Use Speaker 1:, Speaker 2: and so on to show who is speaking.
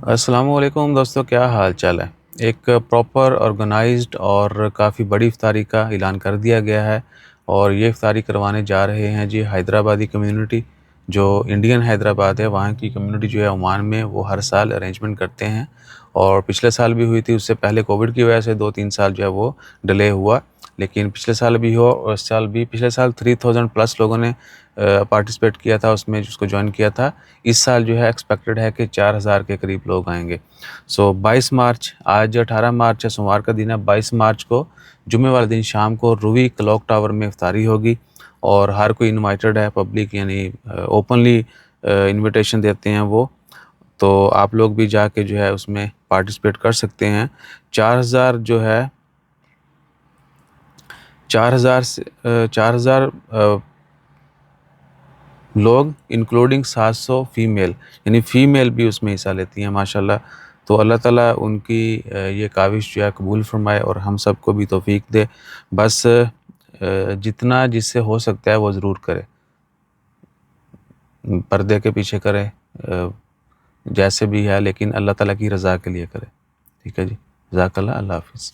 Speaker 1: السلام علیکم دوستو، کیا حال چال ہے؟ ایک پراپر آرگنائزڈ اور کافی بڑی افطاری کا اعلان کر دیا گیا ہے، اور یہ افطاری کروانے جا رہے ہیں جی حیدرآبادی کمیونٹی، جو انڈین حیدرآباد ہے وہاں کی کمیونٹی جو ہے عمان میں، وہ ہر سال ارینجمنٹ کرتے ہیں، اور پچھلے سال بھی ہوئی تھی، اس سے پہلے کووڈ کی وجہ سے 2-3 سال جو ہے وہ ڈیلے ہوا، لیکن پچھلے سال بھی ہو، اور اس سال بھی پچھلے سال 3000 پلس لوگوں نے پارٹیسپیٹ کیا تھا اس میں، جس کو جوائن کیا تھا۔ اس سال جو ہے ایکسپیکٹڈ ہے کہ 4000 کے قریب لوگ آئیں گے۔ 22 مارچ، آج 18 مارچ ہے، سوموار کا دن ہے، 22 مارچ کو جمعے والے دن شام کو روی کلاک ٹاور میں افطاری ہوگی، اور ہر کوئی انوائٹڈ ہے، پبلک یعنی اوپنلی انویٹیشن دیتے ہیں وہ، تو آپ لوگ بھی جا کے جو ہے اس میں پارٹیسپیٹ کر سکتے ہیں۔ 4000 جو ہے 4000 لوگ انکلوڈنگ 700 فیمیل، یعنی فیمیل بھی اس میں حصہ لیتی ہیں ماشاءاللہ۔ تو اللہ تعالیٰ ان کی یہ کاوش جو ہے قبول فرمائے، اور ہم سب کو بھی توفیق دے۔ بس جتنا جس سے ہو سکتا ہے وہ ضرور کرے، پردے کے پیچھے کرے، جیسے بھی ہے، لیکن اللہ تعالیٰ کی رضا کے لیے کرے۔ ٹھیک ہے جی، جزاک اللہ، اللہ حافظ۔